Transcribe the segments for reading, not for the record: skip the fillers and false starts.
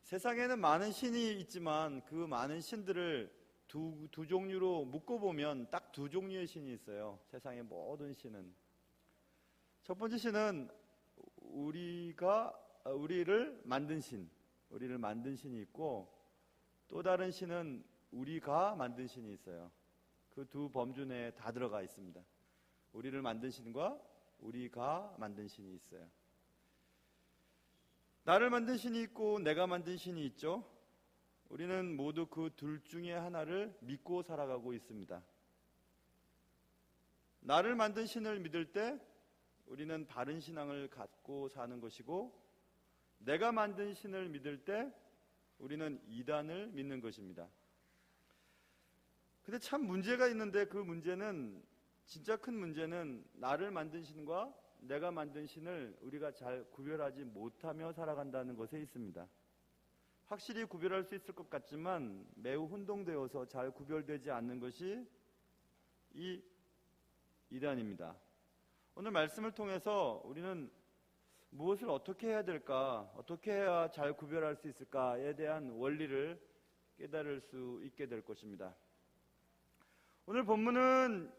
세상에는 많은 신이 있지만 그 많은 신들을 두 종류로 묶어보면 딱 두 종류의 신이 있어요. 세상의 모든 신은. 첫 번째 신은 우리를 만든 신이 있고, 또 다른 신은 우리가 만든 신이 있어요. 그 두 범주 내에 다 들어가 있습니다. 우리를 만든 신과 우리가 만든 신이 있어요. 나를 만든 신이 있고 내가 만든 신이 있죠. 우리는 모두 그 둘 중에 하나를 믿고 살아가고 있습니다. 나를 만든 신을 믿을 때 우리는 바른 신앙을 갖고 사는 것이고, 내가 만든 신을 믿을 때 우리는 이단을 믿는 것입니다. 근데 참 문제가 있는데, 그 문제는, 진짜 큰 문제는 나를 만든 신과 내가 만든 신을 우리가 잘 구별하지 못하며 살아간다는 것에 있습니다. 확실히 구별할 수 있을 것 같지만 매우 혼동되어서 잘 구별되지 않는 것이 이 이단입니다. 오늘 말씀을 통해서 우리는 무엇을 어떻게 해야 될까, 어떻게 해야 잘 구별할 수 있을까에 대한 원리를 깨달을 수 있게 될 것입니다. 오늘 본문은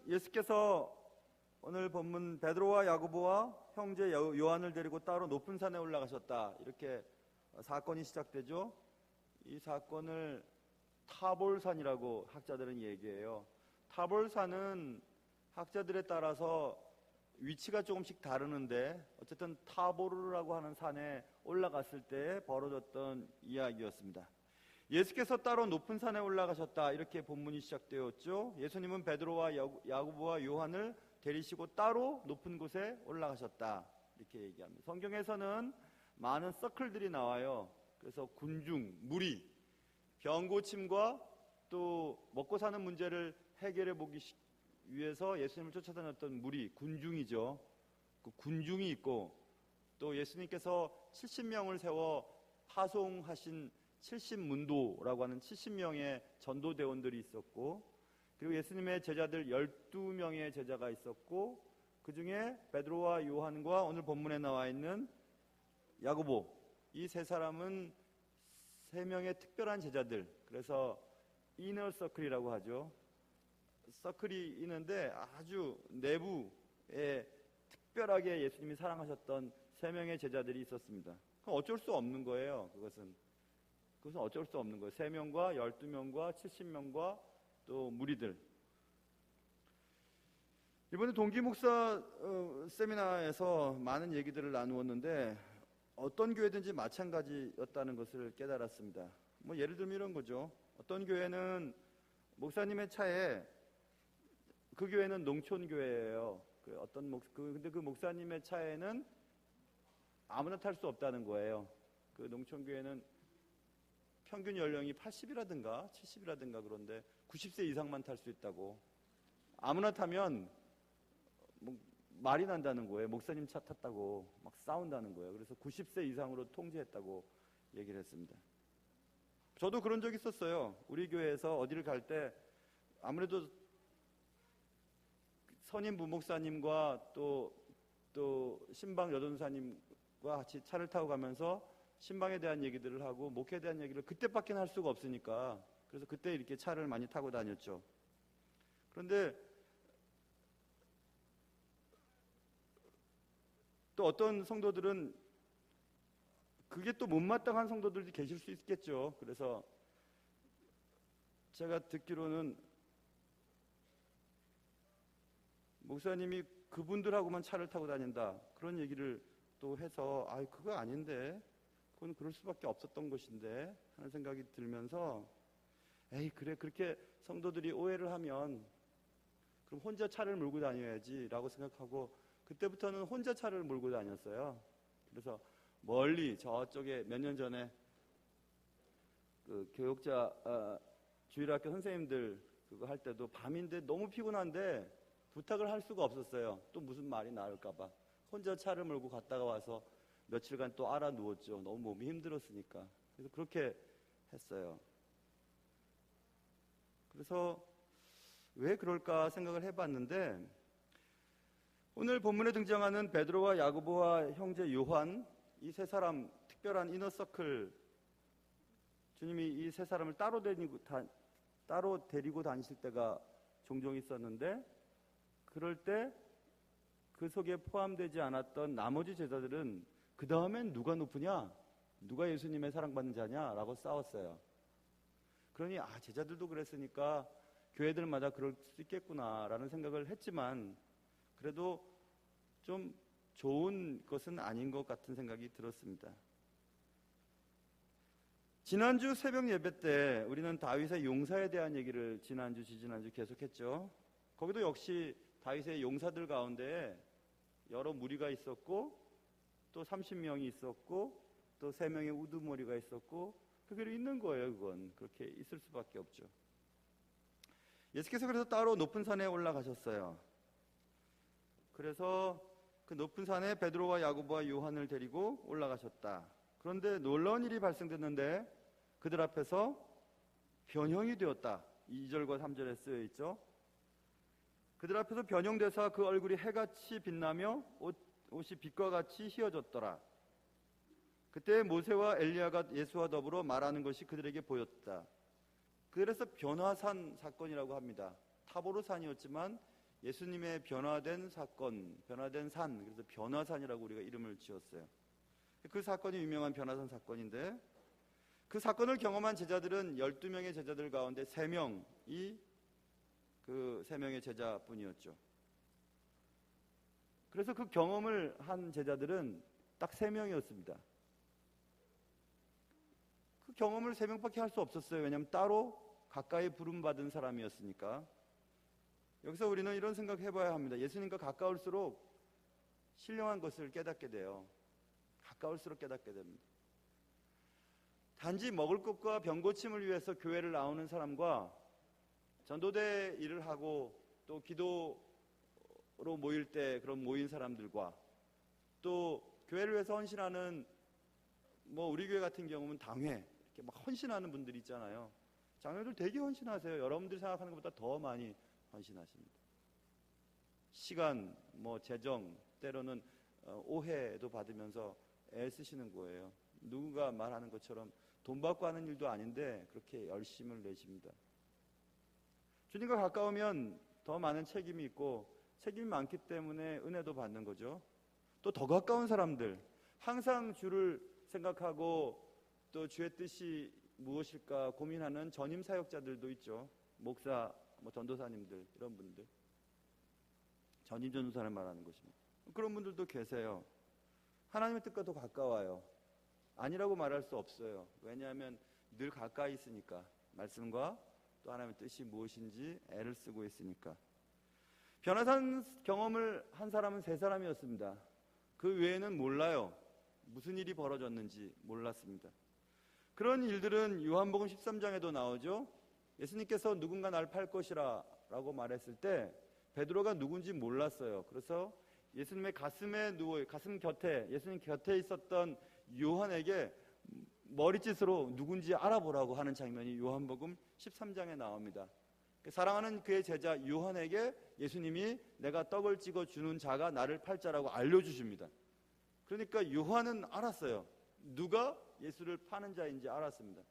오늘 본문 베드로와 야고보와 형제 요한을 데리고 따로 높은 산에 올라가셨다, 이렇게 사건이 시작되죠. 이 사건을 타볼산이라고 학자들은 얘기해요. 타볼산은 학자들에 따라서 위치가 조금씩 다르는데, 어쨌든 타보르라고 하는 산에 올라갔을 때 벌어졌던 이야기였습니다. 예수께서 따로 높은 산에 올라가셨다, 이렇게 본문이 시작되었죠. 예수님은 베드로와 야고보와 요한을 데리시고 따로 높은 곳에 올라가셨다, 이렇게 얘기합니다. 성경에서는 많은 서클들이 나와요. 그래서 군중, 무리, 병 고침과 또 먹고 사는 문제를 해결해 보기 위해서 예수님을 쫓아다녔던 무리, 군중이죠. 그 군중이 있고, 또 예수님께서 70명을 세워 파송하신 70문도라고 하는 70명의 전도대원들이 있었고, 그리고 예수님의 제자들 12명의 제자가 있었고, 그 중에 베드로와 요한과 오늘 본문에 나와 있는 야고보, 이 세 사람은 세 명의 특별한 제자들, 그래서 이너 서클이라고 하죠. 서클이 있는데 아주 내부에 특별하게 예수님이 사랑하셨던 세 명의 제자들이 있었습니다. 그럼 어쩔 수 없는 거예요. 그것은 어쩔 수 없는 거예요. 3명과 12명과 70명과 또 무리들. 이번에 동기 목사 세미나에서 많은 얘기들을 나누었는데, 어떤 교회든지 마찬가지였다는 것을 깨달았습니다. 예를 들면 이런 거죠. 어떤 교회는 목사님의 차에, 그 교회는 농촌 교회예요. 근데 그 목사님의 차에는 아무나 탈 수 없다는 거예요. 그 농촌 교회는 평균 연령이 80이라든가 70이라든가 그런데 90세 이상만 탈 수 있다고. 아무나 타면 말이 난다는 거예요. 목사님 차 탔다고 막 싸운다는 거예요. 그래서 90세 이상으로 통제했다고 얘기를 했습니다. 저도 그런 적이 있었어요. 우리 교회에서 어디를 갈 때 아무래도 선임 부목사님과 또 신방 여전사님과 같이 차를 타고 가면서 신방에 대한 얘기들을 하고 목회에 대한 얘기를 그때밖에 할 수가 없으니까, 그래서 그때 이렇게 차를 많이 타고 다녔죠. 그런데 또 어떤 성도들은 그게 또 못마땅한 성도들이 계실 수 있겠죠. 그래서 제가 듣기로는 목사님이 그분들하고만 차를 타고 다닌다, 그런 얘기를 또 해서 그거 아닌데, 그건 그럴 수밖에 없었던 것인데 하는 생각이 들면서, 그래, 그렇게 성도들이 오해를 하면 그럼 혼자 차를 몰고 다녀야지 라고 생각하고, 그때부터는 혼자 차를 몰고 다녔어요. 그래서 멀리 저쪽에 몇 년 전에 그 교육자 주일학교 선생님들 그거 할 때도 밤인데 너무 피곤한데 부탁을 할 수가 없었어요. 또 무슨 말이 나올까봐 혼자 차를 몰고 갔다가 와서 며칠간 또 알아 누웠죠. 너무 몸이 힘들었으니까. 그래서 그렇게 했어요. 그래서 왜 그럴까 생각을 해봤는데, 오늘 본문에 등장하는 베드로와 야고보와 형제 요한, 이 세 사람 특별한 이너서클 주님이 이 세 사람을 따로 데리고 다니실 때가 종종 있었는데, 그럴 때 그 속에 포함되지 않았던 나머지 제자들은 그 다음엔 누가 높으냐? 누가 예수님의 사랑받는 자냐? 라고 싸웠어요. 그러니 제자들도 그랬으니까 교회들마다 그럴 수 있겠구나 라는 생각을 했지만, 그래도 좀 좋은 것은 아닌 것 같은 생각이 들었습니다. 지난주 새벽 예배 때 우리는 다윗의 용사에 대한 얘기를 지난주, 지지난주 계속했죠. 거기도 역시 다윗의 용사들 가운데 여러 무리가 있었고, 또 30명이 있었고, 또 3명의 우두머리가 있었고, 그게 있는 거예요. 그건 그렇게 있을 수밖에 없죠. 예수께서 그래서 따로 높은 산에 올라가셨어요. 그래서 그 높은 산에 베드로와 야고보와 요한을 데리고 올라가셨다. 그런데 놀라운 일이 발생됐는데 그들 앞에서 변형이 되었다. 2절과 3절에 쓰여 있죠. 그들 앞에서 변형돼서 그 얼굴이 해같이 빛나며 옷이 빛과 같이 휘어졌더라. 그때 모세와 엘리야가 예수와 더불어 말하는 것이 그들에게 보였다. 그래서 변화산 사건이라고 합니다. 타보르 산이었지만 예수님의 변화된 사건, 변화된 산, 그래서 변화산이라고 우리가 이름을 지었어요. 그 사건이 유명한 변화산 사건인데, 그 사건을 경험한 제자들은 12명의 제자들 가운데 3명이 그 3명의 제자뿐이었죠. 그래서 그 경험을 한 제자들은 딱 3명이었습니다. 그 경험을 3명밖에 할 수 없었어요. 왜냐하면 따로 가까이 부름받은 사람이었으니까. 여기서 우리는 이런 생각 해봐야 합니다. 예수님과 가까울수록 신령한 것을 깨닫게 돼요. 가까울수록 깨닫게 됩니다. 단지 먹을 것과 병고침을 위해서 교회를 나오는 사람과 전도대 일을 하고 또 기도로 모일 때 그런 모인 사람들과 또 교회를 위해서 헌신하는 우리 교회 같은 경우는 당회 이렇게 막 헌신하는 분들이 있잖아요. 장로들 되게 헌신하세요. 여러분들이 생각하는 것보다 더 많이 헌신하십니다. 시간, 재정, 때로는 오해도 받으면서 애쓰시는 거예요. 누군가 말하는 것처럼 돈 받고 하는 일도 아닌데 그렇게 열심을 내십니다. 주님과 가까우면 더 많은 책임이 있고, 책임이 많기 때문에 은혜도 받는 거죠. 또 더 가까운 사람들, 항상 주를 생각하고 또 주의 뜻이 무엇일까 고민하는 전임 사역자들도 있죠. 목사, 전도사님들, 이런 분들, 전임 전도사를 말하는 것입니다. 그런 분들도 계세요. 하나님의 뜻과 더 가까워요. 아니라고 말할 수 없어요. 왜냐하면 늘 가까이 있으니까, 말씀과 또 하나님의 뜻이 무엇인지 애를 쓰고 있으니까. 변화산 경험을 한 사람은 3사람이었습니다. 그 외에는 몰라요. 무슨 일이 벌어졌는지 몰랐습니다. 그런 일들은 요한복음 13장에도 나오죠. 예수님께서 누군가 날 팔 것이라 라고 말했을 때 베드로가 누군지 몰랐어요. 그래서 예수님의 가슴 곁에, 예수님 곁에 있었던 요한에게 머리짓으로 누군지 알아보라고 하는 장면이 요한복음 13장에 나옵니다. 사랑하는 그의 제자 요한에게 예수님이 내가 떡을 찍어 주는 자가 나를 팔 자라고 알려주십니다. 그러니까 요한은 알았어요. 누가 예수를 파는 자인지 알았습니다.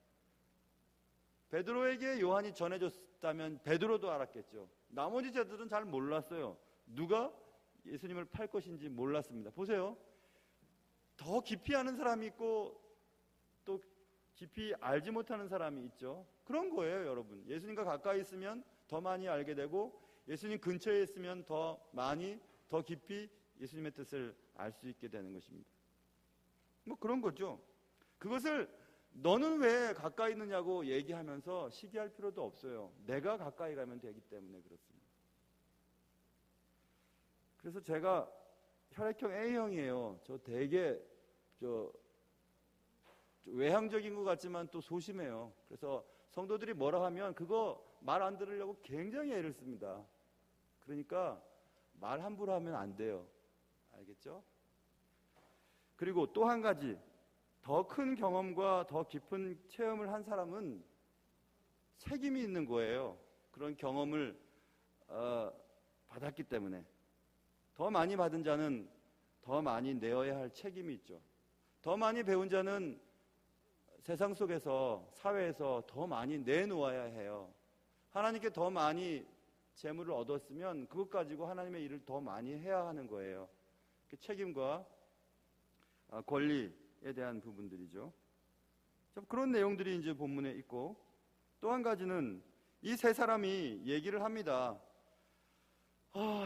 베드로에게 요한이 전해줬다면 베드로도 알았겠죠. 나머지 제자들은 잘 몰랐어요. 누가 예수님을 팔 것인지 몰랐습니다. 보세요. 더 깊이 아는 사람이 있고 또 깊이 알지 못하는 사람이 있죠. 그런 거예요, 여러분. 예수님과 가까이 있으면 더 많이 알게 되고, 예수님 근처에 있으면 더 많이, 더 깊이 예수님의 뜻을 알 수 있게 되는 것입니다. 그런 거죠. 그것을 너는 왜 가까이 있느냐고 얘기하면서 시기할 필요도 없어요. 내가 가까이 가면 되기 때문에 그렇습니다. 그래서 제가 혈액형 A형이에요. 저 되게 외향적인 것 같지만 또 소심해요. 그래서 성도들이 뭐라 하면 그거 말 안 들으려고 굉장히 애를 씁니다. 그러니까 말 함부로 하면 안 돼요. 알겠죠? 그리고 또 한 가지, 더 큰 경험과 더 깊은 체험을 한 사람은 책임이 있는 거예요. 그런 경험을 받았기 때문에. 더 많이 받은 자는 더 많이 내어야 할 책임이 있죠. 더 많이 배운 자는 세상 속에서, 사회에서 더 많이 내놓아야 해요. 하나님께 더 많이 재물을 얻었으면 그것 가지고 하나님의 일을 더 많이 해야 하는 거예요. 책임과 권리에 대한 부분들이죠. 그런 내용들이 이제 본문에 있고, 또 한 가지는 이 세 사람이 얘기를 합니다.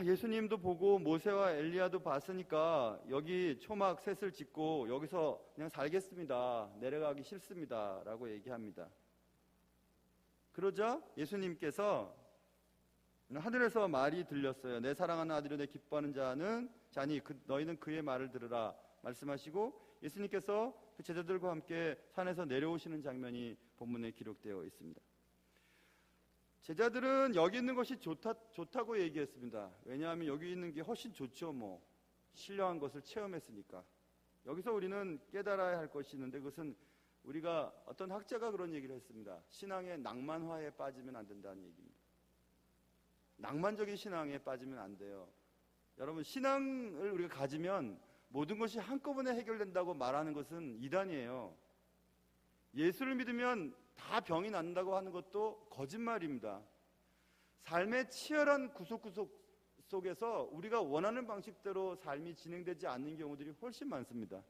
예수님도 보고 모세와 엘리야도 봤으니까 여기 초막 셋을 짓고 여기서 그냥 살겠습니다. 내려가기 싫습니다. 라고 얘기합니다. 그러자 예수님께서 하늘에서 말이 들렸어요. 내 사랑하는 아들이요 내 기뻐하는 자니 너희는 그의 말을 들으라 말씀하시고, 예수님께서 그 제자들과 함께 산에서 내려오시는 장면이 본문에 기록되어 있습니다. 제자들은 여기 있는 것이 좋다고 얘기했습니다. 왜냐하면 여기 있는 게 훨씬 좋죠. 신령한 것을 체험했으니까. 여기서 우리는 깨달아야 할 것이 있는데, 그것은 우리가, 어떤 학자가 그런 얘기를 했습니다. 신앙의 낭만화에 빠지면 안 된다는 얘기입니다. 낭만적인 신앙에 빠지면 안 돼요. 여러분, 신앙을 우리가 가지면 모든 것이 한꺼번에 해결된다고 말하는 것은 이단이에요. 예수를 믿으면 다 병이 난다고 하는 것도 거짓말입니다. 삶의 치열한 구속구속 속에서 우리가 원하는 방식대로 삶이 진행되지 않는 경우들이 훨씬 많습니다.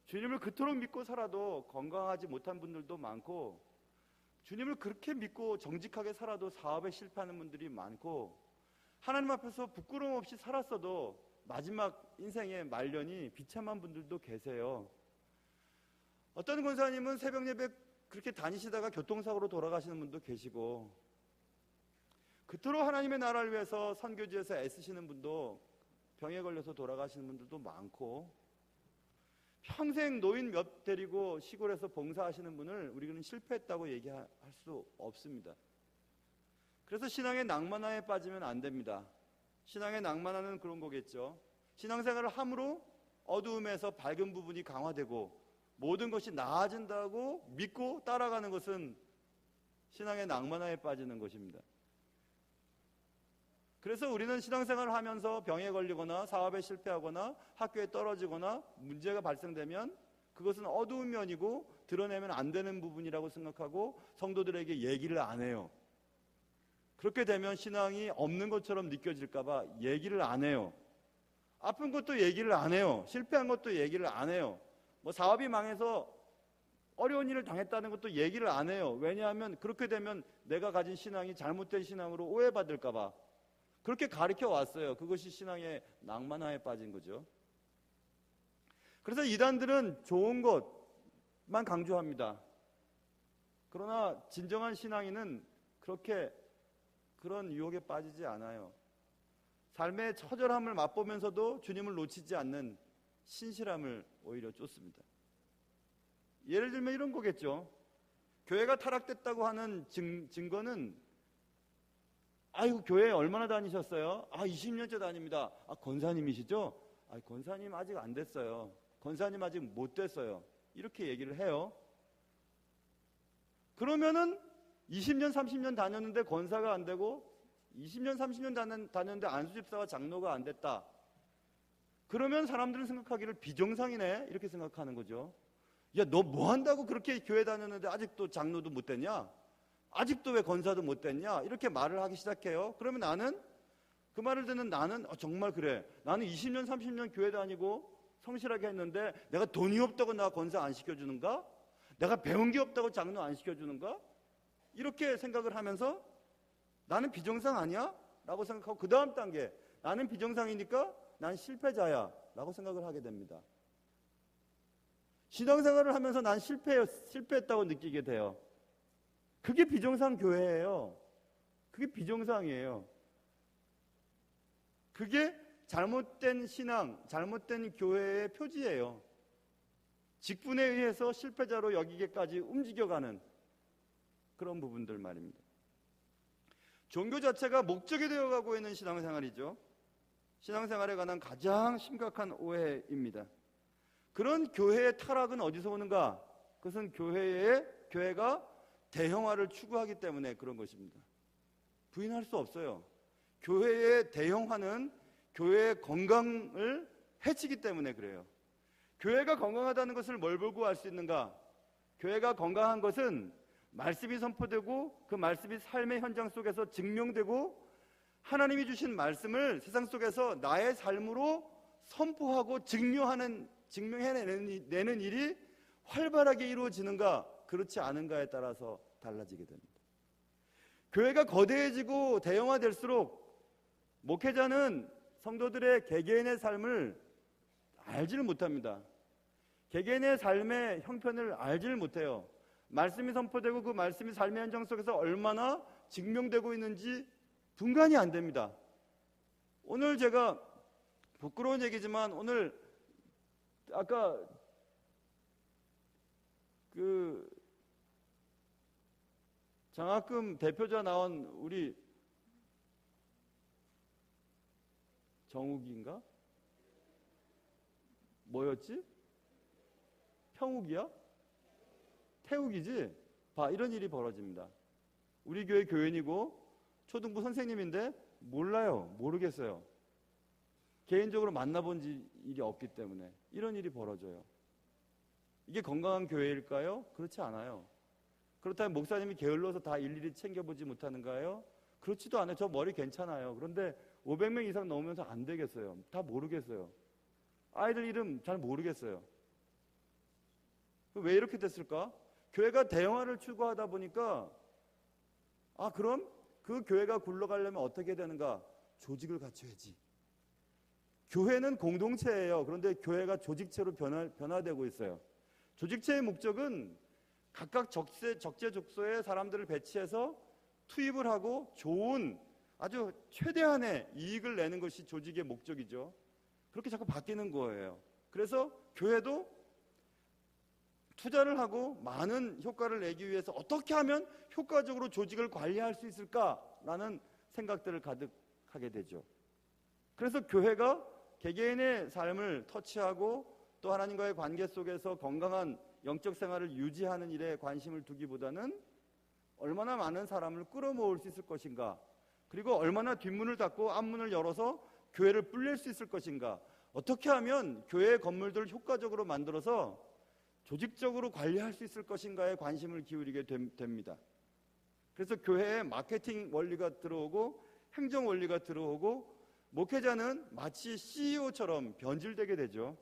주님을 그토록 믿고 살아도 건강하지 못한 분들도 많고, 주님을 그렇게 믿고 정직하게 살아도 사업에 실패하는 분들이 많고, 하나님 앞에서 부끄러움 없이 살았어도 마지막 인생의 말년이 비참한 분들도 계세요. 어떤 권사님은 새벽 예배 그렇게 다니시다가 교통사고로 돌아가시는 분도 계시고, 그토록 하나님의 나라를 위해서 선교지에서 애쓰시는 분도 병에 걸려서 돌아가시는 분들도 많고, 평생 노인 몇 데리고 시골에서 봉사하시는 분을 우리는 실패했다고 얘기할 수 없습니다. 그래서 신앙의 낭만화에 빠지면 안 됩니다. 신앙의 낭만화는 그런 거겠죠. 신앙생활을 함으로 어두움에서 밝은 부분이 강화되고 모든 것이 나아진다고 믿고 따라가는 것은 신앙의 낭만화에 빠지는 것입니다. 그래서 우리는 신앙생활을 하면서 병에 걸리거나 사업에 실패하거나 학교에 떨어지거나 문제가 발생되면 그것은 어두운 면이고 드러내면 안 되는 부분이라고 생각하고 성도들에게 얘기를 안 해요. 그렇게 되면 신앙이 없는 것처럼 느껴질까 봐 얘기를 안 해요. 아픈 것도 얘기를 안 해요. 실패한 것도 얘기를 안 해요. 사업이 망해서 어려운 일을 당했다는 것도 얘기를 안 해요. 왜냐하면 그렇게 되면 내가 가진 신앙이 잘못된 신앙으로 오해받을까 봐 그렇게 가르쳐 왔어요. 그것이 신앙의 낭만화에 빠진 거죠. 그래서 이단들은 좋은 것만 강조합니다. 그러나 진정한 신앙인은 그런 유혹에 빠지지 않아요. 삶의 처절함을 맛보면서도 주님을 놓치지 않는 신실함을 오히려 쫓습니다. 예를 들면 이런 거겠죠. 교회가 타락됐다고 하는 증거는 교회 얼마나 다니셨어요? 20년째 다닙니다. 권사님이시죠? 권사님 아직 안 됐어요. 권사님 아직 못 됐어요. 이렇게 얘기를 해요. 그러면은 20년, 30년 다녔는데 권사가 안 되고 20년, 30년 다녔는데 안수집사와 장로가 안 됐다. 그러면 사람들은 생각하기를 비정상이네 이렇게 생각하는 거죠. 야, 너 뭐 한다고 그렇게 교회 다녔는데 아직도 장로도 못 됐냐? 아직도 왜 권사도 못 됐냐? 이렇게 말을 하기 시작해요. 그러면 그 말을 듣는 나는 정말 그래. 나는 20년, 30년 교회 다니고 성실하게 했는데 내가 돈이 없다고 나 권사 안 시켜주는가? 내가 배운 게 없다고 장로 안 시켜주는가? 이렇게 생각을 하면서 나는 비정상 아니야? 라고 생각하고 그 다음 단계 나는 비정상이니까 난 실패자야 라고 생각을 하게 됩니다. 신앙생활을 하면서 난 실패했다고 느끼게 돼요. 그게 비정상 교회예요. 그게 비정상이에요. 그게 잘못된 신앙, 잘못된 교회의 표지예요. 직분에 의해서 실패자로 여기게까지 움직여가는 그런 부분들 말입니다. 종교 자체가 목적이 되어가고 있는 신앙생활이죠. 신앙생활에 관한 가장 심각한 오해입니다. 그런 교회의 타락은 어디서 오는가? 그것은 교회가 대형화를 추구하기 때문에 그런 것입니다. 부인할 수 없어요. 교회의 대형화는 교회의 건강을 해치기 때문에 그래요. 교회가 건강하다는 것을 뭘 보고 알 수 있는가? 교회가 건강한 것은 말씀이 선포되고 그 말씀이 삶의 현장 속에서 증명되고 하나님이 주신 말씀을 세상 속에서 나의 삶으로 선포하고 증명해내는 일이 활발하게 이루어지는가 그렇지 않은가에 따라서 달라지게 됩니다. 교회가 거대해지고 대형화될수록 목회자는 성도들의 개개인의 삶을 알지를 못합니다. 개개인의 삶의 형편을 알지를 못해요. 말씀이 선포되고 그 말씀이 삶의 현장 속에서 얼마나 증명되고 있는지 분간이 안 됩니다. 오늘 제가 부끄러운 얘기지만 오늘 아까 그 장학금 대표자 나온 우리 정욱인가? 뭐였지? 평욱이야? 태욱이지? 봐, 이런 일이 벌어집니다. 우리 교회 교인이고 초등부 선생님인데 몰라요. 모르겠어요. 개인적으로 만나본 일이 없기 때문에 이런 일이 벌어져요. 이게 건강한 교회일까요? 그렇지 않아요. 그렇다면 목사님이 게을러서 다 일일이 챙겨보지 못하는가요? 그렇지도 않아요. 저 머리 괜찮아요. 그런데 500명 이상 넘으면서 안 되겠어요. 다 모르겠어요. 아이들 이름 잘 모르겠어요. 왜 이렇게 됐을까? 교회가 대형화를 추구하다 보니까 그럼 그 교회가 굴러가려면 어떻게 되는가? 조직을 갖춰야지. 교회는 공동체예요. 그런데 교회가 조직체로 변화되고 있어요. 조직체의 목적은 각각 적재적소에 사람들을 배치해서 투입을 하고 좋은 아주 최대한의 이익을 내는 것이 조직의 목적이죠. 그렇게 자꾸 바뀌는 거예요. 그래서 교회도 투자를 하고 많은 효과를 내기 위해서 어떻게 하면 효과적으로 조직을 관리할 수 있을까라는 생각들을 가득하게 되죠. 그래서 교회가 개개인의 삶을 터치하고 또 하나님과의 관계 속에서 건강한 영적 생활을 유지하는 일에 관심을 두기보다는 얼마나 많은 사람을 끌어모을 수 있을 것인가, 그리고 얼마나 뒷문을 닫고 앞문을 열어서 교회를 불릴 수 있을 것인가, 어떻게 하면 교회의 건물들을 효과적으로 만들어서 조직적으로 관리할 수 있을 것인가에 관심을 기울이게 됩니다. 그래서 교회에 마케팅 원리가 들어오고 행정 원리가 들어오고 목회자는 마치 CEO처럼 변질되게 되죠.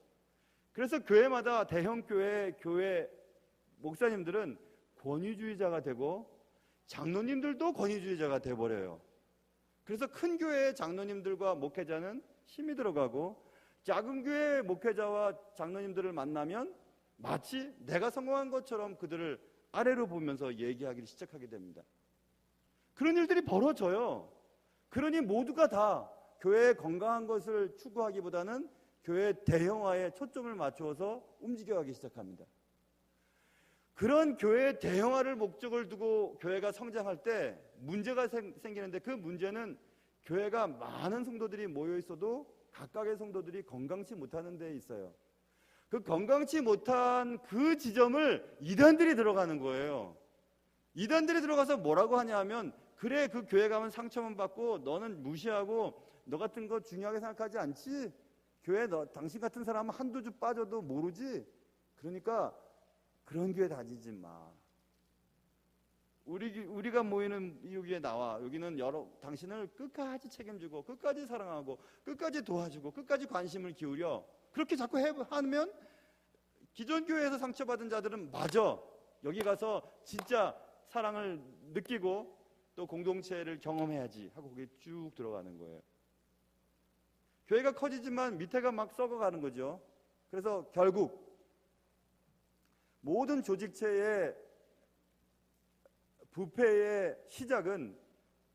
그래서 교회마다 대형 교회 목사님들은 권위주의자가 되고 장로님들도 권위주의자가 돼버려요. 그래서 큰 교회의 장로님들과 목회자는 힘이 들어가고 작은 교회의 목회자와 장로님들을 만나면 마치 내가 성공한 것처럼 그들을 아래로 보면서 얘기하기 시작하게 됩니다. 그런 일들이 벌어져요. 그러니 모두가 다 교회의 건강한 것을 추구하기보다는 교회 대형화에 초점을 맞추어서 움직여가기 시작합니다. 그런 교회 대형화를 목적을 두고 교회가 성장할 때 문제가 생기는데, 그 문제는 교회가 많은 성도들이 모여 있어도 각각의 성도들이 건강치 못하는 데 있어요. 그 건강치 못한 그 지점을 이단들이 들어가는 거예요. 이단들이 들어가서 뭐라고 하냐 하면, 그래 그 교회 가면 상처만 받고 너는 무시하고 너 같은 거 중요하게 생각하지 않지? 교회 당신 같은 사람은 한두 주 빠져도 모르지? 그러니까 그런 교회 다니지 마. 우리가 모이는 여기에 나와. 여기는 당신을 끝까지 책임지고 끝까지 사랑하고 끝까지 도와주고 끝까지 관심을 기울여. 그렇게 자꾸 하면 기존 교회에서 상처받은 자들은 맞아, 여기 가서 진짜 사랑을 느끼고 또 공동체를 경험해야지 하고 거기에 쭉 들어가는 거예요. 교회가 커지지만 밑에가 막 썩어가는 거죠. 그래서 결국 모든 조직체의 부패의 시작은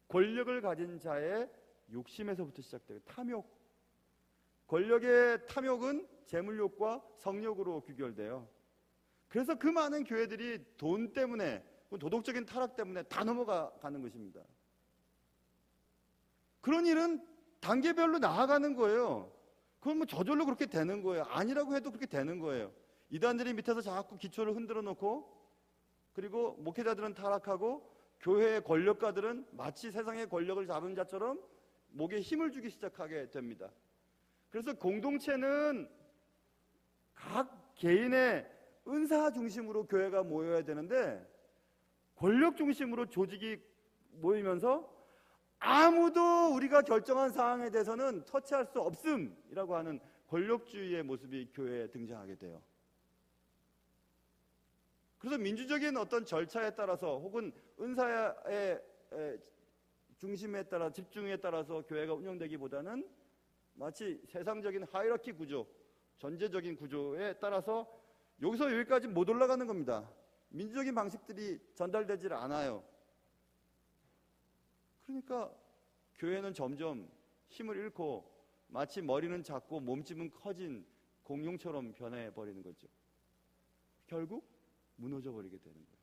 권력을 가진 자의 욕심에서부터 시작돼요. 탐욕. 권력의 탐욕은 재물욕과 성욕으로 귀결돼요. 그래서 그 많은 교회들이 돈 때문에, 도덕적인 타락 때문에 다 넘어가는 것입니다. 그런 일은 단계별로 나아가는 거예요. 그건 저절로 그렇게 되는 거예요. 아니라고 해도 그렇게 되는 거예요. 이단들이 밑에서 자꾸 기초를 흔들어 놓고, 그리고 목회자들은 타락하고 교회의 권력가들은 마치 세상의 권력을 잡은 자처럼 목에 힘을 주기 시작하게 됩니다. 그래서 공동체는 각 개인의 은사 중심으로 교회가 모여야 되는데 권력 중심으로 조직이 모이면서 아무도 우리가 결정한 사항에 대해서는 터치할 수 없음이라고 하는 권력주의의 모습이 교회에 등장하게 돼요. 그래서 민주적인 어떤 절차에 따라서 혹은 은사의 중심에 따라 집중에 따라서 교회가 운영되기보다는 마치 세상적인 하이라키 구조, 전제적인 구조에 따라서 여기서 여기까지 못 올라가는 겁니다. 민주적인 방식들이 전달되질 않아요. 그러니까 교회는 점점 힘을 잃고 마치 머리는 작고 몸집은 커진 공룡처럼 변해버리는 거죠. 결국 무너져 버리게 되는 거예요.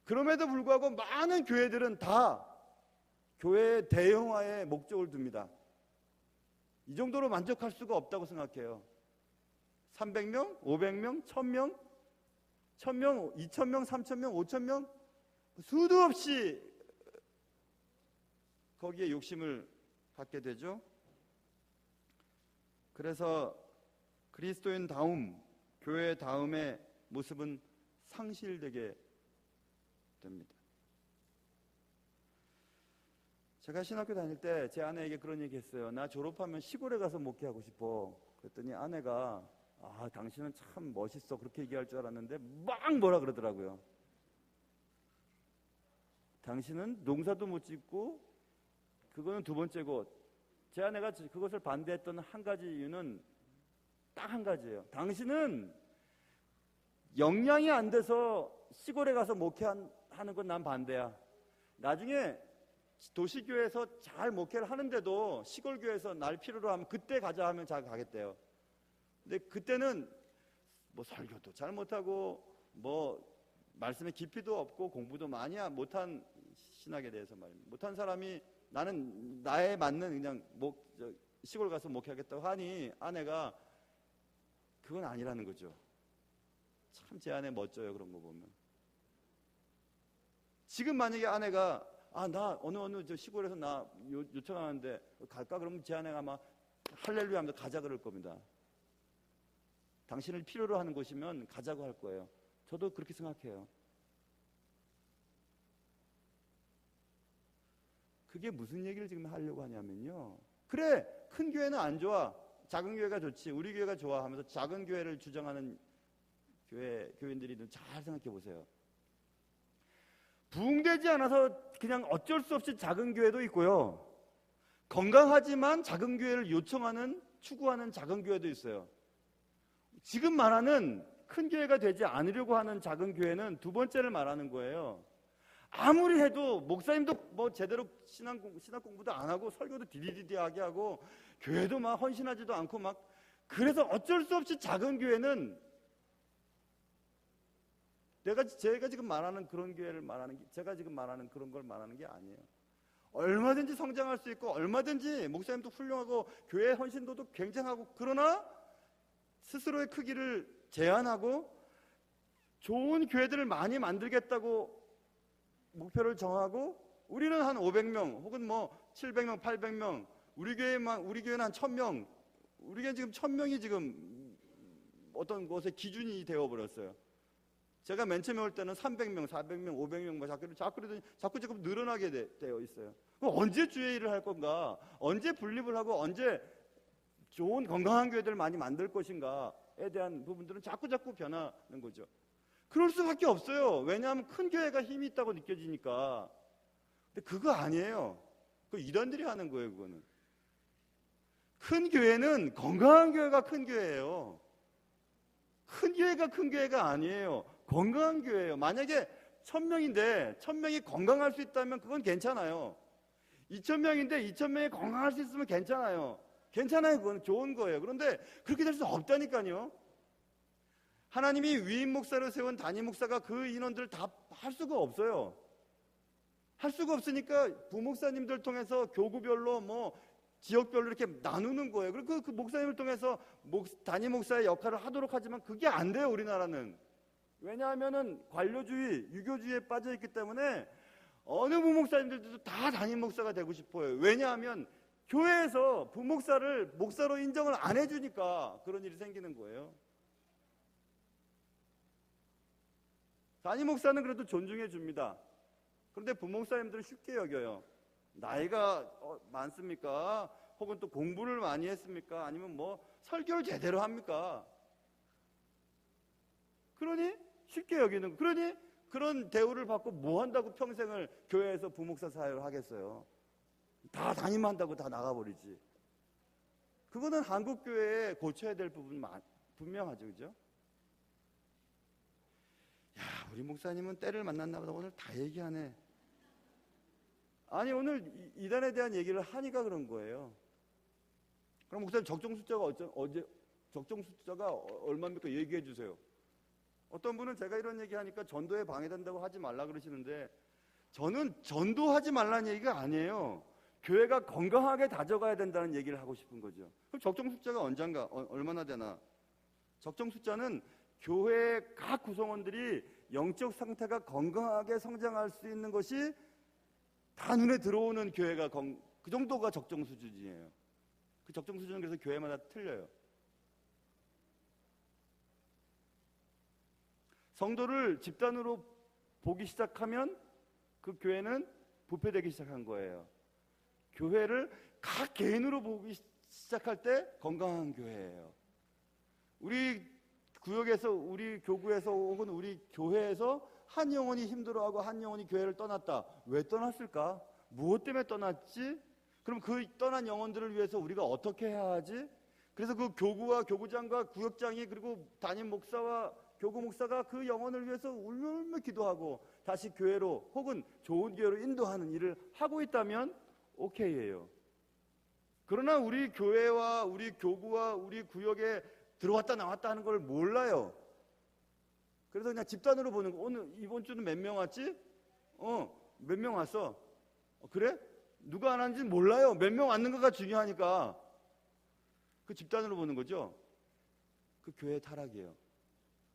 그럼에도 불구하고 많은 교회들은 다 교회의 대형화에 목적을 둡니다. 이 정도로 만족할 수가 없다고 생각해요. 300명, 500명, 1000명, 1000명, 2000명, 3000명, 5000명 수도 없이 거기에 욕심을 갖게 되죠. 그래서 그리스도인 다움, 교회 다음의 모습은 상실되게 됩니다. 제가 신학교 다닐 때 제 아내에게 그런 얘기 했어요. 나 졸업하면 시골에 가서 목회하고 싶어. 그랬더니 아내가 당신은 참 멋있어 그렇게 얘기할 줄 알았는데 막 뭐라 그러더라고요. 당신은 농사도 못 짓고 그거는 두 번째고, 제 아내가 그것을 반대했던 한 가지 이유는 딱 한 가지예요. 당신은 역량이 안 돼서 시골에 가서 목회하는 건 난 반대야. 나중에 도시교회에서 잘 목회를 하는데도 시골교회에서 날 필요로 하면 그때 가자 하면 잘 가겠대요. 근데 그때는 뭐 설교도 잘 못하고 뭐 말씀의 깊이도 없고 공부도 많이 못한 신학에 대해서 말입니다. 못한 사람이 나는 나에 맞는 그냥 시골 가서 목회하겠다고 하니 아내가 그건 아니라는 거죠. 참 제 아내 멋져요. 그런 거 보면. 지금 만약에 아내가 나 어느 저 시골에서 나 요청하는데 갈까? 그러면 제 아내가 막 할렐루야 하면서 가자 그럴 겁니다. 당신을 필요로 하는 곳이면 가자고 할 거예요. 저도 그렇게 생각해요. 그게 무슨 얘기를 지금 하려고 하냐면요. 그래, 큰 교회는 안 좋아. 작은 교회가 좋지. 우리 교회가 좋아 하면서 작은 교회를 주장하는 교인들이 잘 생각해 보세요. 부흥되지 않아서 그냥 어쩔 수 없이 작은 교회도 있고요. 건강하지만 작은 교회를 요청하는, 추구하는 작은 교회도 있어요. 지금 말하는 큰 교회가 되지 않으려고 하는 작은 교회는 두 번째를 말하는 거예요. 아무리 해도 목사님도 뭐 제대로 신학 공부도 안 하고 설교도 디디디디하게 하고 교회도 막 헌신하지도 않고 막, 그래서 어쩔 수 없이 작은 교회는 제가 지금 말하는 그런 교회를 제가 지금 말하는 그런 걸 말하는 게 아니에요. 얼마든지 성장할 수 있고 얼마든지 목사님도 훌륭하고 교회 헌신도도 굉장하고, 그러나 스스로의 크기를 제한하고 좋은 교회들을 많이 만들겠다고 목표를 정하고, 우리는 한 500명 혹은 뭐 700명, 800명, 우리 교회는 한 1000명, 우리 교회는 지금 1000명이 지금 어떤 것의 기준이 되어버렸어요. 제가 맨 처음에 올 때는 300명, 400명, 500명 자꾸 지금 늘어나게 되어 있어요. 그럼 언제 주의 일을 할 건가? 언제 분립을 하고 언제 좋은 건강한 교회들을 많이 만들 것인가에 대한 부분들은 자꾸 변하는 거죠. 그럴 수밖에 없어요. 왜냐하면 큰 교회가 힘이 있다고 느껴지니까. 근데 그거 아니에요. 그거 이단들이 하는 거예요. 그거는. 큰 교회는 건강한 교회가 큰 교회예요. 큰 교회가 큰 교회가 아니에요. 건강한 교회예요. 만약에 1000명인데 1000명이 건강할 수 있다면 그건 괜찮아요. 2000명인데 2000명이 건강할 수 있으면 괜찮아요. 그건 좋은 거예요. 그런데 그렇게 될 수 없다니까요. 하나님이 위임 목사를 세운 단임 목사가 그 인원들을 다 할 수가 없어요. 할 수가 없으니까 부목사님들 통해서 교구별로 뭐 지역별로 이렇게 나누는 거예요. 그리고 그 목사님을 통해서 단임 목사의 역할을 하도록 하지만 그게 안 돼요. 우리나라는. 왜냐하면은 관료주의, 유교주의에 빠져 있기 때문에 어느 부목사님들도 다 단임 목사가 되고 싶어요. 왜냐하면 교회에서 부목사를 목사로 인정을 안 해주니까 그런 일이 생기는 거예요. 담임 목사는 그래도 존중해 줍니다. 그런데 부목사님들은 쉽게 여겨요. 나이가 많습니까? 혹은 또 공부를 많이 했습니까? 아니면 뭐 설교를 제대로 합니까? 그러니 쉽게 여기는, 그러니 그런 대우를 받고 뭐 한다고 평생을 교회에서 부목사 사역을 하겠어요? 다 담임한다고 다 나가버리지. 그거는 한국 교회에 고쳐야 될 부분 분명하죠, 그죠? 야, 우리 목사님은 때를 만났나 보다. 오늘 다 얘기하네. 아니, 오늘 이단에 대한 얘기를 하니까 그런 거예요. 그럼 목사님 적정 숫자가 얼마입니까? 얘기해 주세요. 어떤 분은 제가 이런 얘기하니까 전도에 방해된다고 하지 말라 그러시는데, 저는 전도하지 말라는 얘기가 아니에요. 교회가 건강하게 다져가야 된다는 얘기를 하고 싶은 거죠. 그럼 적정 숫자가 언젠가 얼마나 되나? 적정 숫자는 교회 각 구성원들이 영적 상태가 건강하게 성장할 수 있는 것이 다 눈에 들어오는 교회가 그 정도가 적정 수준이에요. 그 적정 수준은 그래서 교회마다 틀려요. 성도를 집단으로 보기 시작하면 그 교회는 부패되기 시작한 거예요. 교회를 각 개인으로 보기 시작할 때 건강한 교회예요. 우리 구역에서, 우리 교구에서, 혹은 우리 교회에서 한 영혼이 힘들어하고 한 영혼이 교회를 떠났다. 왜 떠났을까? 무엇 때문에 떠났지? 그럼 그 떠난 영혼들을 위해서 우리가 어떻게 해야 하지? 그래서 그 교구와 교구장과 구역장이, 그리고 담임 목사와 교구 목사가 그 영혼을 위해서 울며 기도하고 다시 교회로, 혹은 좋은 교회로 인도하는 일을 하고 있다면 오케이예요. 그러나 우리 교회와 우리 교구와 우리 구역에 들어왔다 나왔다 하는 걸 몰라요. 그래서 그냥 집단으로 보는 거. 오늘 이번 주는 몇 명 왔지? 몇 명 왔어? 그래? 누가 안 왔는지 몰라요. 몇 명 왔는 거가 중요하니까. 그 집단으로 보는 거죠. 그 교회의 타락이에요.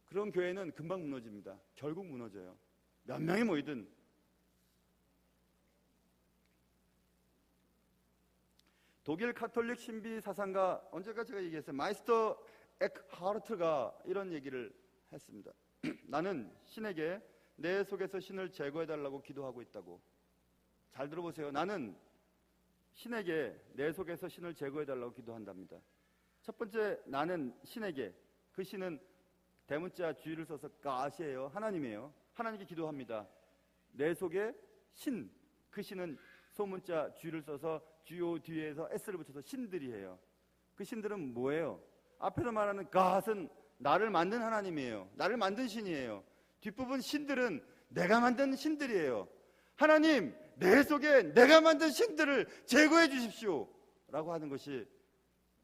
그런 교회는 금방 무너집니다. 결국 무너져요. 몇 명이 모이든. 독일 카톨릭 신비 사상가, 언제가 제가 얘기했어요. 마이스터 에크하르트가 이런 얘기를 했습니다. 나는 신에게 내 속에서 신을 제거해달라고 기도하고 있다고. 잘 들어보세요. 나는 신에게 내 속에서 신을 제거해달라고 기도한답니다. 첫 번째, 나는 신에게, 그 신은 대문자 주의를 써서 가시예요. 하나님이에요. 하나님께 기도합니다. 내 속에 신, 그 신은 소문자 주의를 써서 주요 뒤에서 S를 붙여서 신들이에요. 그 신들은 뭐예요? 앞에서 말하는 God은 나를 만든 하나님이에요. 나를 만든 신이에요. 뒷부분 신들은 내가 만든 신들이에요. 하나님, 내 속에 내가 만든 신들을 제거해 주십시오 라고 하는 것이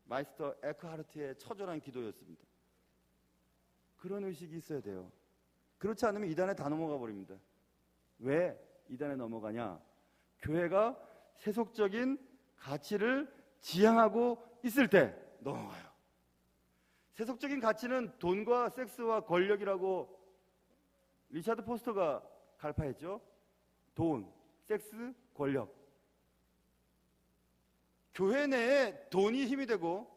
마이스터 에크하르트의 처절한 기도였습니다. 그런 의식이 있어야 돼요. 그렇지 않으면 이단에 다 넘어가 버립니다. 왜 이단에 넘어가냐? 교회가 세속적인 가치를 지향하고 있을 때 넘어가요. 세속적인 가치는 돈과 섹스와 권력이라고 리차드 포스터가 갈파했죠. 돈, 섹스, 권력. 교회 내에 돈이 힘이 되고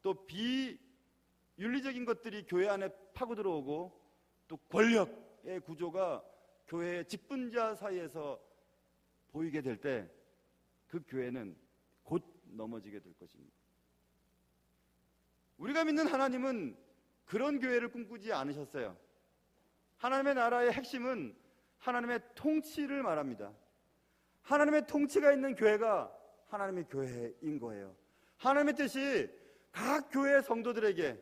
또 비윤리적인 것들이 교회 안에 파고 들어오고 또 권력의 구조가 교회의 직분자 사이에서 보이게 될 때 그 교회는 곧 넘어지게 될 것입니다. 우리가 믿는 하나님은 그런 교회를 꿈꾸지 않으셨어요. 하나님의 나라의 핵심은 하나님의 통치를 말합니다. 하나님의 통치가 있는 교회가 하나님의 교회인 거예요. 하나님의 뜻이 각 교회 성도들에게,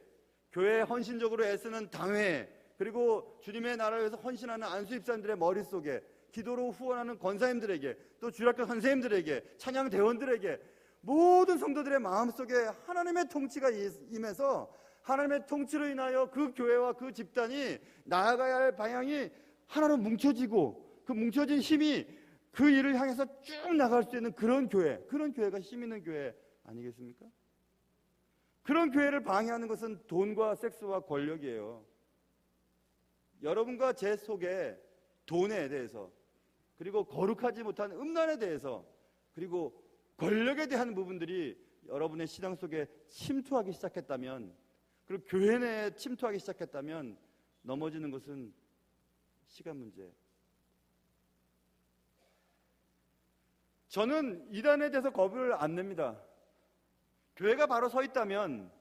교회에 헌신적으로 애쓰는 당회, 그리고 주님의 나라를 위해서 헌신하는 안수입사님들의 머릿속에, 기도로 후원하는 권사님들에게, 또 주일학교 선생님들에게, 찬양 대원들에게, 모든 성도들의 마음속에 하나님의 통치가 임해서 하나님의 통치로 인하여 그 교회와 그 집단이 나아가야 할 방향이 하나로 뭉쳐지고, 그 뭉쳐진 힘이 그 일을 향해서 쭉 나갈 수 있는 그런 교회, 그런 교회가 힘 있는 교회 아니겠습니까? 그런 교회를 방해하는 것은 돈과 섹스와 권력이에요. 여러분과 제 속에 돈에 대해서, 그리고 거룩하지 못한 음란에 대해서, 그리고 권력에 대한 부분들이 여러분의 신앙 속에 침투하기 시작했다면, 그리고 교회 내에 침투하기 시작했다면 넘어지는 것은 시간 문제. 저는 이단에 대해서 겁을 안 냅니다. 교회가 바로 서 있다면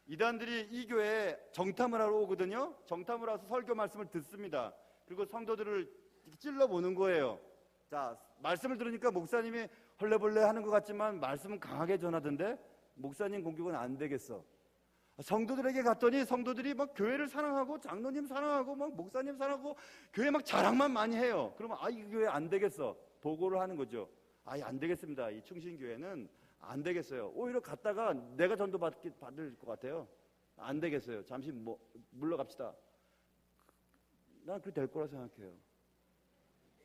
이단들이 이 교회에 정탐을 하러 오거든요. 정탐을 와서 설교 말씀을 듣습니다. 그리고 성도들을 찔러보는 거예요. 자, 말씀을 들으니까 목사님이 헐레벌레 하는 것 같지만 말씀은 강하게 전하던데 목사님 공격은 안 되겠어. 성도들에게 갔더니 성도들이 막 교회를 사랑하고 장로님 사랑하고 막 목사님 사랑하고 교회 막 자랑만 많이 해요. 그러면 이 교회 안 되겠어. 보고를 하는 거죠. 안 되겠습니다. 이 충신교회는 안 되겠어요. 오히려 갔다가 내가 전도 받을 것 같아요. 안 되겠어요. 잠시 물러갑시다. 난 그렇게 될 거라 생각해요.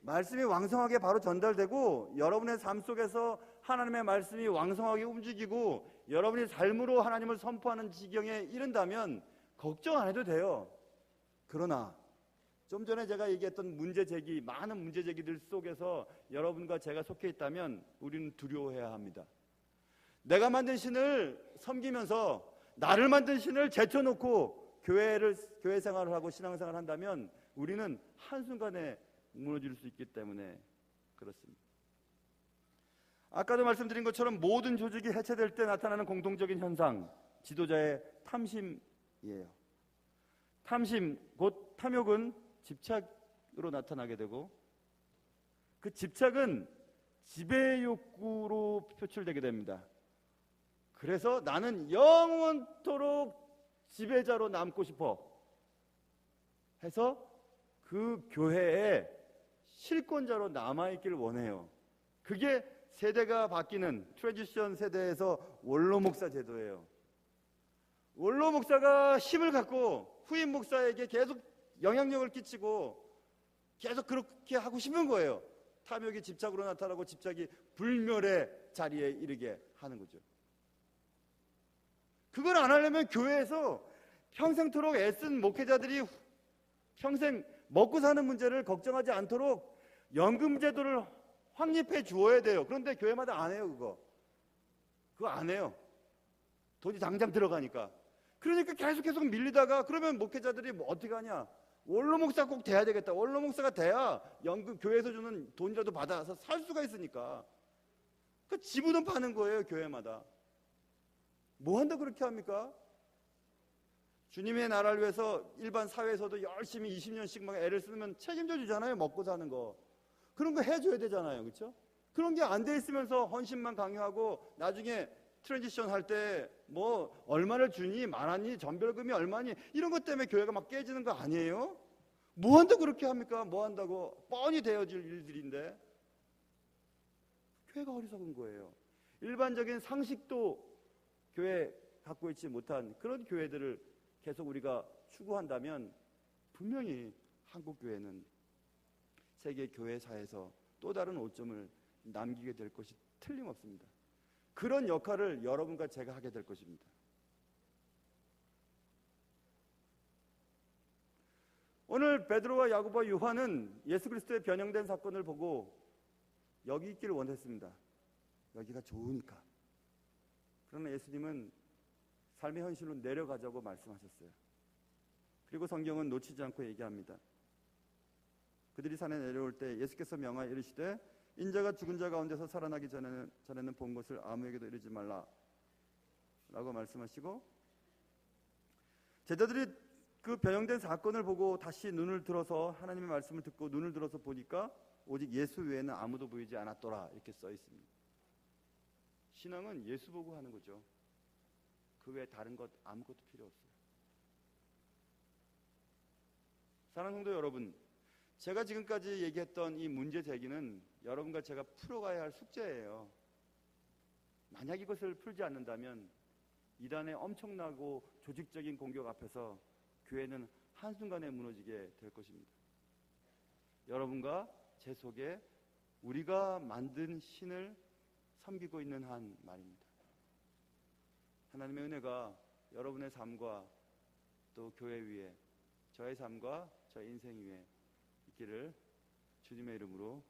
말씀이 왕성하게 바로 전달되고 여러분의 삶 속에서 하나님의 말씀이 왕성하게 움직이고 여러분이 삶으로 하나님을 선포하는 지경에 이른다면 걱정 안 해도 돼요. 그러나 좀 전에 제가 얘기했던 문제제기, 많은 문제제기들 속에서 여러분과 제가 속해 있다면 우리는 두려워해야 합니다. 내가 만든 신을 섬기면서 나를 만든 신을 제쳐놓고 교회 생활을 하고 신앙생활을 한다면 우리는 한순간에 무너질 수 있기 때문에 그렇습니다. 아까도 말씀드린 것처럼 모든 조직이 해체될 때 나타나는 공통적인 현상, 지도자의 탐심이에요. 탐심, 곧 탐욕은 집착으로 나타나게 되고 그 집착은 지배 욕구로 표출되게 됩니다. 그래서 나는 영원토록 지배자로 남고 싶어 해서 그 교회에 실권자로 남아있기를 원해요. 그게 세대가 바뀌는 트랜지션 세대에서 원로 목사 제도예요. 원로 목사가 힘을 갖고 후임 목사에게 계속 영향력을 끼치고 계속 그렇게 하고 싶은 거예요. 탐욕이 집착으로 나타나고 집착이 불멸의 자리에 이르게 하는 거죠. 그걸 안 하려면 교회에서 평생토록 애쓴 목회자들이 평생 먹고 사는 문제를 걱정하지 않도록 연금 제도를 확립해 주어야 돼요. 그런데 교회마다 안 해요. 그거 안 해요. 돈이 당장 들어가니까. 그러니까 계속 밀리다가 그러면 목회자들이 어떻게 하냐. 원로 목사 꼭 돼야 되겠다. 원로 목사가 돼야 연금 교회에서 주는 돈이라도 받아서 살 수가 있으니까. 그 지분은 파는 거예요. 교회마다. 뭐 한다 그렇게 합니까? 주님의 나라를 위해서 일반 사회에서도 열심히 20년씩 막 애를 쓰면 책임져 주잖아요. 먹고 사는 거. 그런 거 해줘야 되잖아요. 그렇죠? 그런 게 안 돼 있으면서 헌신만 강요하고 나중에 트랜지션 할 때 뭐 얼마를 주니 많았니 전별금이 얼마니 이런 것 때문에 교회가 막 깨지는 거 아니에요? 뭐 한다고 그렇게 합니까? 뭐 한다고 뻔히 되어질 일들인데 교회가 어리석은 거예요. 일반적인 상식도 교회 갖고 있지 못한 그런 교회들을 계속 우리가 추구한다면 분명히 한국 교회는 세계 교회사에서 또 다른 오점을 남기게 될 것이 틀림없습니다. 그런 역할을 여러분과 제가 하게 될 것입니다. 오늘 베드로와 야고보와 요한은 예수 그리스도의 변형된 사건을 보고 여기 있기를 원했습니다. 여기가 좋으니까. 그러나 예수님은 삶의 현실로 내려가자고 말씀하셨어요. 그리고 성경은 놓치지 않고 얘기합니다. 그들이 산에 내려올 때 예수께서 명하여 이르시되 인자가 죽은 자 가운데서 살아나기 전에는 본 것을 아무에게도 이르지 말라 라고 말씀하시고 제자들이 그 변형된 사건을 보고 다시 눈을 들어서 하나님의 말씀을 듣고 눈을 들어서 보니까 오직 예수 외에는 아무도 보이지 않았더라 이렇게 써 있습니다. 신앙은 예수 보고 하는 거죠. 그 외에 다른 것 아무것도 필요 없어요. 사랑하는 성도 여러분, 제가 지금까지 얘기했던 이 문제 제기는 여러분과 제가 풀어가야 할 숙제예요. 만약 이것을 풀지 않는다면 이단의 엄청나고 조직적인 공격 앞에서 교회는 한순간에 무너지게 될 것입니다. 여러분과 제 속에 우리가 만든 신을 섬기고 있는 한 말입니다. 하나님의 은혜가 여러분의 삶과 또 교회 위에 저의 삶과 저의 인생 위에 있기를 주님의 이름으로